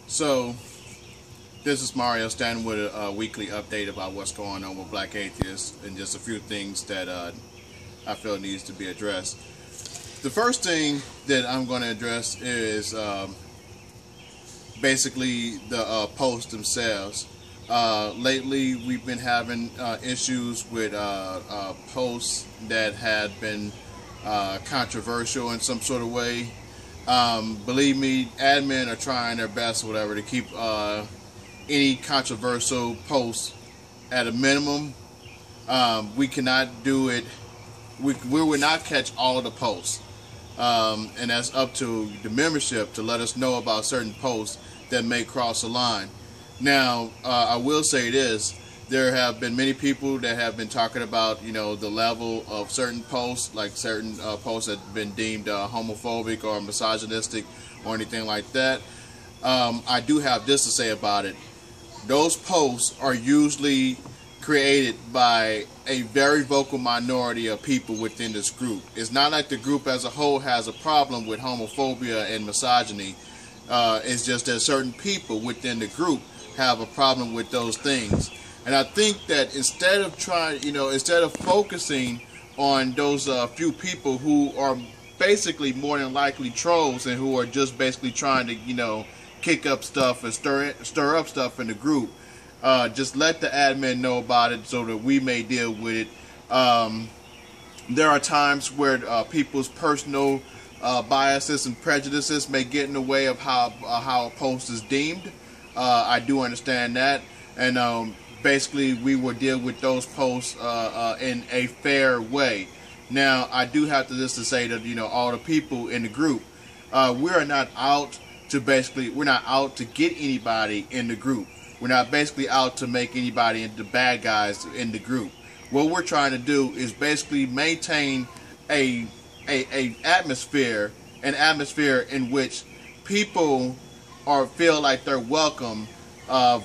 So, this is Mario standing with a weekly update about what's going on with Black Atheists and just a few things that I feel needs to be addressed. The first thing that I'm going to address is basically the posts themselves. Lately, we've been having issues with posts that had been controversial in some sort of way. Believe me, admin are trying their best or whatever to keep any controversial posts at a minimum. We cannot do it. We will not catch all of the posts. And that's up to the membership to let us know about certain posts that may cross the line. Now, I will say this. There have been many people that have been talking about, the level of certain posts, like certain posts that have been deemed homophobic or misogynistic or anything like that. I do have this to say about it. Those posts are usually created by a very vocal minority of people within this group. It's not like the group as a whole has a problem with homophobia and misogyny. It's just that certain people within the group have a problem with those things. And I think that instead of focusing on those few people who are basically more than likely trolls and who are just basically trying to, kick up stuff and stir up stuff in the group, just let the admin know about it so that we may deal with it. There are times where people's personal biases and prejudices may get in the way of how a post is deemed. I do understand that, and basically we will deal with those posts in a fair way. Now, I do have to just to say that all the people in the group, we are not out to we're not out to get anybody in the group. We're not basically out to make anybody into bad guys in the group. What we're trying to do is basically maintain an atmosphere in which people feel like they're welcome,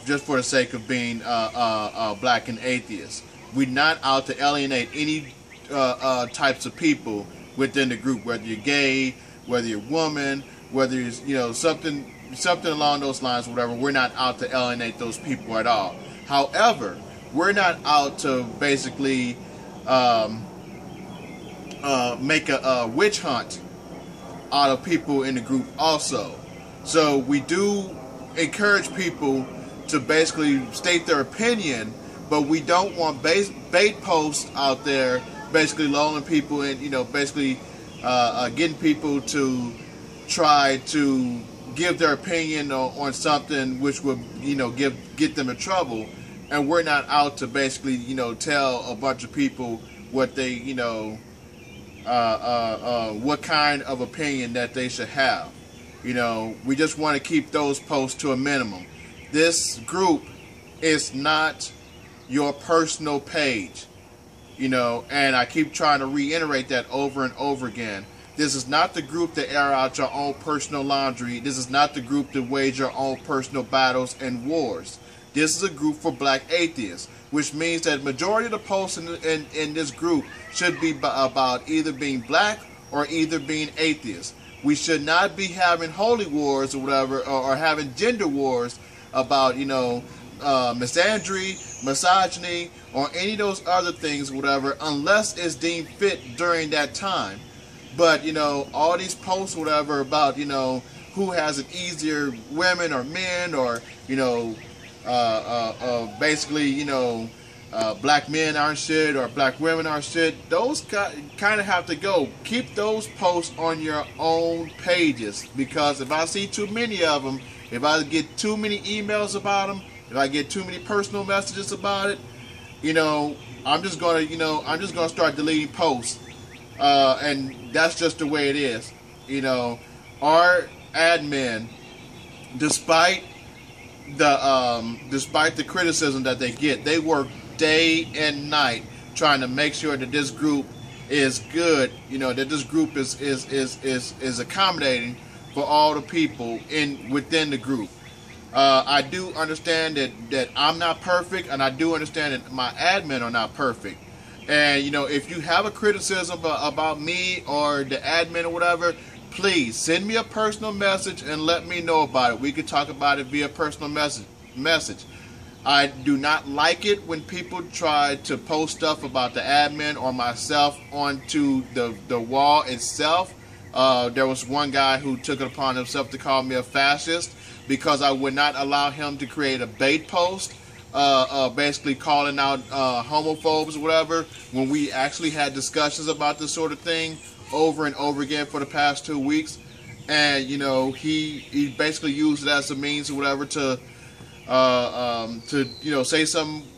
just for the sake of being black and atheists. We're not out to alienate any types of people within the group, whether you're gay, whether you're woman, whether you're something along those lines, whatever. We're not out to alienate those people at all. However, we're not out to basically make a witch hunt out of people in the group also. So we do encourage people to basically state their opinion, but we don't want bait posts out there basically lulling people in, basically getting people to try to give their opinion on something which would, get them in trouble. And we're not out to basically, tell a bunch of people what they, what kind of opinion that they should have. We just want to keep those posts to a minimum. This group is not your personal page, and I keep trying to reiterate that over and over again. This is not the group to air out your own personal laundry. This is not the group to wage your own personal battles and wars. This is a group for black atheists, which means that the majority of the posts in this group should be about either being black or either being atheist. We should not be having holy wars or whatever, or having gender wars about, misandry, misogyny, or any of those other things, whatever, unless it's deemed fit during that time. But, all these posts, whatever, about, who has it easier, women or men, or, basically, black men aren't shit or black women aren't shit, those kind of have to go. Keep those posts on your own pages, because if I see too many of them, if I get too many emails about them, if I get too many personal messages about it, I'm just gonna start deleting posts, and that's just the way it is. Our admin, despite the criticism that they get, they work day and night trying to make sure that this group is good, that this group is accommodating for all the people within the group. I do understand that I'm not perfect, and I do understand that my admin are not perfect. And if you have a criticism about me or the admin or whatever, please send me a personal message and let me know about it. We can talk about it via personal message. I do not like it when people try to post stuff about the admin or myself onto the wall itself. There was one guy who took it upon himself to call me a fascist because I would not allow him to create a bait post, basically calling out homophobes or whatever, when we actually had discussions about this sort of thing over and over again for the past 2 weeks. And he basically used it as a means or whatever to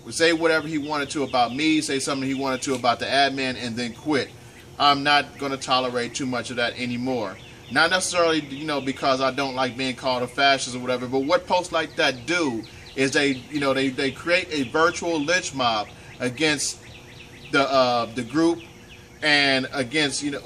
say whatever he wanted to about me, say something he wanted to about the admin, and then quit. I'm not going to tolerate too much of that anymore. Not necessarily, because I don't like being called a fascist or whatever, but what posts like that do is they create a virtual lynch mob against the group and against the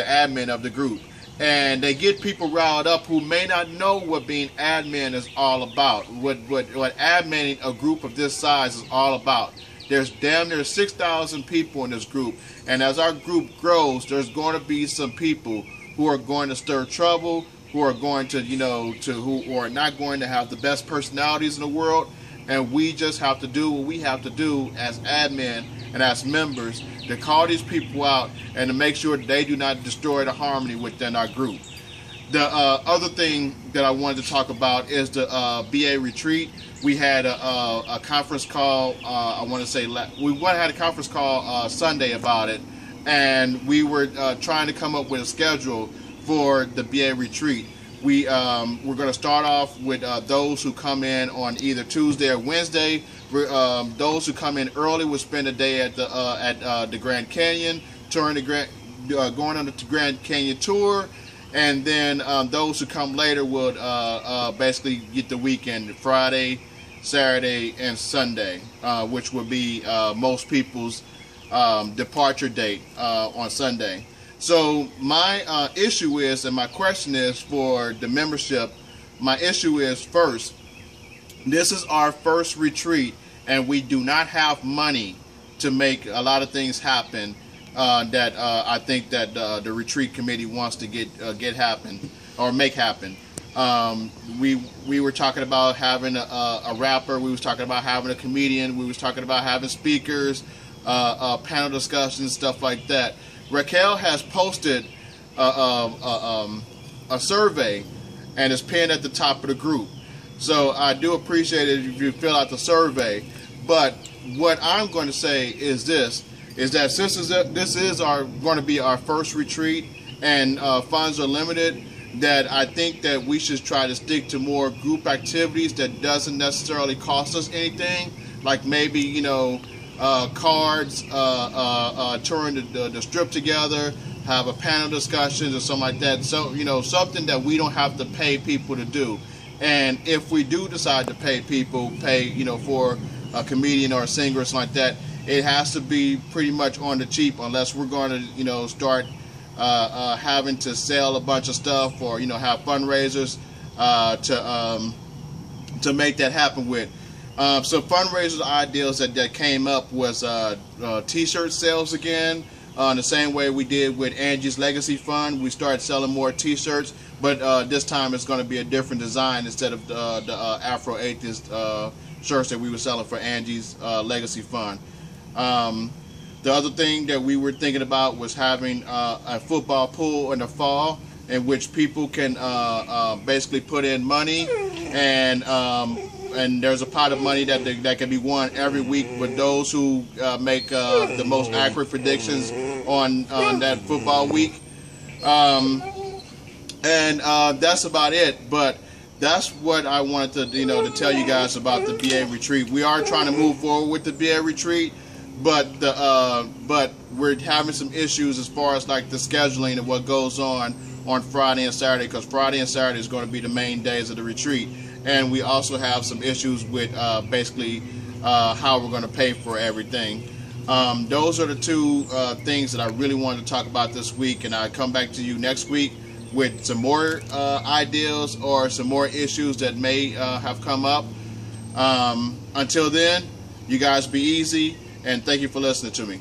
admin of the group. And they get people riled up who may not know what being admin is all about, what adminning a group of this size is all about. There's damn near 6,000 people in this group, and as our group grows, there's going to be some people who are going to stir trouble, who are going to, who are not going to have the best personalities in the world, and we just have to do what we have to do as admin and as members to call these people out and to make sure they do not destroy the harmony within our group. The other thing that I wanted to talk about is the BA retreat. We had a conference call, we had a conference call Sunday about it, and we were trying to come up with a schedule for the BA retreat. We're going to start off with those who come in on either Tuesday or Wednesday. Those who come in early will spend a day at the Grand Canyon, going on the Grand Canyon tour, and then those who come later will basically get the weekend, Friday, Saturday, and Sunday, which will be most people's departure date on Sunday. So my issue is, and my question is for the membership, my issue is, first, this is our first retreat, and we do not have money to make a lot of things happen that I think that the retreat committee wants to get happen or make happen. We were talking about having a rapper. We was talking about having a comedian. We was talking about having speakers, panel discussions, stuff like that. Raquel has posted a survey, and it's pinned at the top of the group. So I do appreciate it if you fill out the survey. But what I'm going to say is this: is that since this is going to be our first retreat and funds are limited, that I think that we should try to stick to more group activities that doesn't necessarily cost us anything, like maybe cards, touring the strip together, have a panel discussions or something like that. So something that we don't have to pay people to do. And if we do decide to pay people, for a comedian or a singer or something like that, it has to be pretty much on the cheap, unless we're going to start having to sell a bunch of stuff or have fundraisers to make that happen with. So fundraisers ideas that came up was t-shirt sales again, the same way we did with Angie's Legacy Fund. We started selling more t-shirts, but this time it's going to be a different design instead of the Afro Atheist shirts that we were selling for Angie's Legacy Fund. The other thing that we were thinking about was having a football pool in the fall, in which people can basically put in money, and there's a pot of money that can be won every week with those who make the most accurate predictions on that football week. And that's about it. But that's what I wanted to tell you guys about the BA retreat. We are trying to move forward with the BA retreat, but we're having some issues as far as like the scheduling of what goes on Friday and Saturday, because Friday and Saturday is going to be the main days of the retreat. And we also have some issues with basically how we're going to pay for everything. Those are the two things that I really wanted to talk about this week, and I'll come back to you next week with some more ideas or some more issues that may have come up. Until then, you guys be easy, and thank you for listening to me.